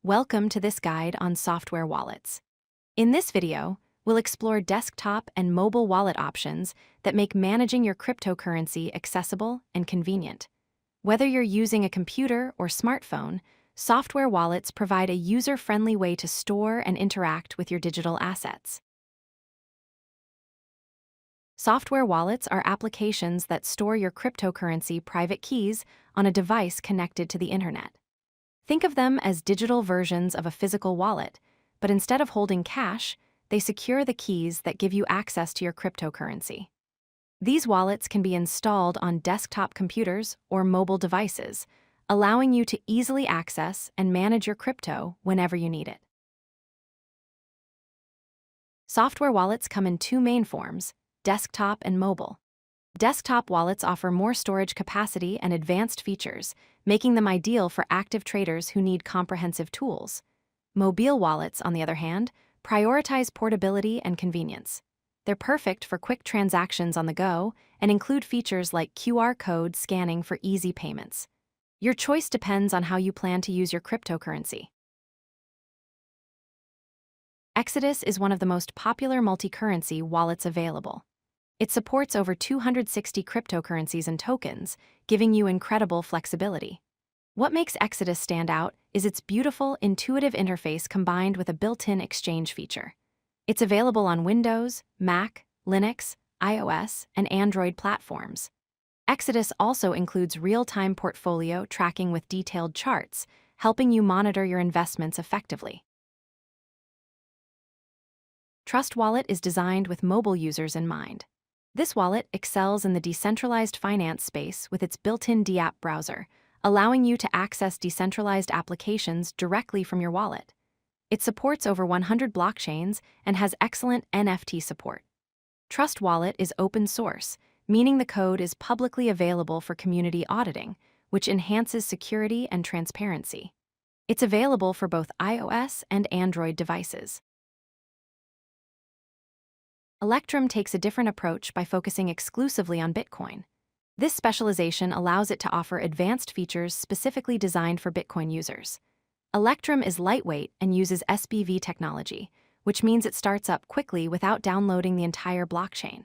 Welcome to this guide on software wallets. In this video, we'll explore desktop and mobile wallet options that make managing your cryptocurrency accessible and convenient. Whether you're using a computer or smartphone, software wallets provide a user-friendly way to store and interact with your digital assets. Software wallets are applications that store your cryptocurrency private keys on a device connected to the internet. Think of them as digital versions of a physical wallet, but instead of holding cash, they secure the keys that give you access to your cryptocurrency. These wallets can be installed on desktop computers or mobile devices, allowing you to easily access and manage your crypto whenever you need it. Software wallets come in two main forms: desktop and mobile. Desktop wallets offer more storage capacity and advanced features, making them ideal for active traders who need comprehensive tools. Mobile wallets, on the other hand, prioritize portability and convenience. They're perfect for quick transactions on the go and include features like QR code scanning for easy payments. Your choice depends on how you plan to use your cryptocurrency. Exodus is one of the most popular multi-currency wallets available. It supports over 260 cryptocurrencies and tokens, giving you incredible flexibility. What makes Exodus stand out is its beautiful, intuitive interface combined with a built-in exchange feature. It's available on Windows, Mac, Linux, iOS, and Android platforms. Exodus also includes real-time portfolio tracking with detailed charts, helping you monitor your investments effectively. Trust Wallet is designed with mobile users in mind. This wallet excels in the decentralized finance space with its built-in DApp browser, allowing you to access decentralized applications directly from your wallet. It supports over 100 blockchains and has excellent NFT support. Trust Wallet is open source, meaning the code is publicly available for community auditing, which enhances security and transparency. It's available for both iOS and Android devices. Electrum takes a different approach by focusing exclusively on Bitcoin. This specialization allows it to offer advanced features specifically designed for Bitcoin users. Electrum is lightweight and uses SBV technology, which means it starts up quickly without downloading the entire blockchain.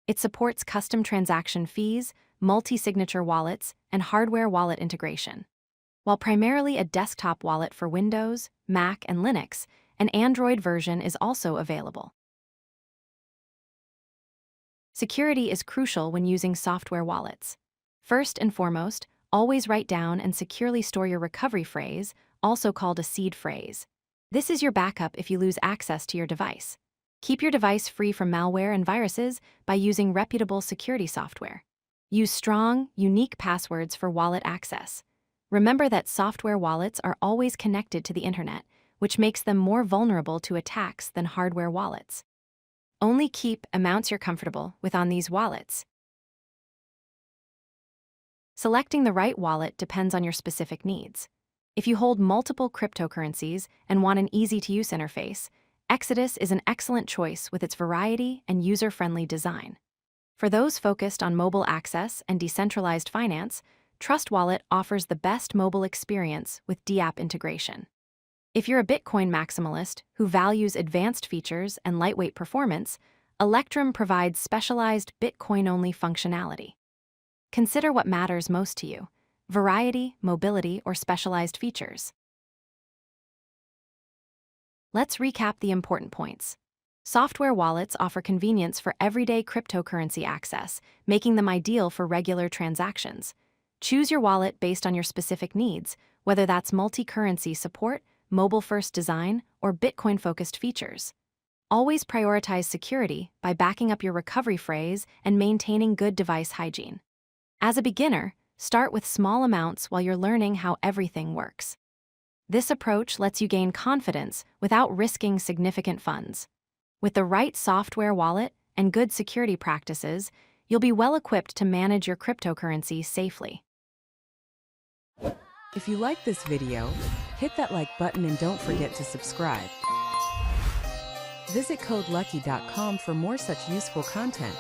It supports custom transaction fees, multi-signature wallets, and hardware wallet integration. While primarily a desktop wallet for Windows, Mac, and Linux, an Android version is also available. Security is crucial when using software wallets. First and foremost, always write down and securely store your recovery phrase, also called a seed phrase. This is your backup if you lose access to your device. Keep your device free from malware and viruses by using reputable security software. Use strong, unique passwords for wallet access. Remember that software wallets are always connected to the internet, which makes them more vulnerable to attacks than hardware wallets. Only keep amounts you're comfortable with on these wallets. Selecting the right wallet depends on your specific needs. If you hold multiple cryptocurrencies and want an easy-to-use interface, Exodus is an excellent choice with its variety and user-friendly design. For those focused on mobile access and decentralized finance, Trust Wallet offers the best mobile experience with DApp integration. If you're a Bitcoin maximalist who values advanced features and lightweight performance, Electrum provides specialized Bitcoin-only functionality. Consider what matters most to you: variety, mobility, or specialized features. Let's recap the important points. Software wallets offer convenience for everyday cryptocurrency access, making them ideal for regular transactions. Choose your wallet based on your specific needs, whether that's multi-currency support, mobile-first design, or Bitcoin-focused features. Always prioritize security by backing up your recovery phrase and maintaining good device hygiene. As a beginner, start with small amounts while you're learning how everything works. This approach lets you gain confidence without risking significant funds. With the right software wallet and good security practices, you'll be well-equipped to manage your cryptocurrency safely. If you like this video, hit that like button and don't forget to subscribe. Visit codelucky.com for more such useful content.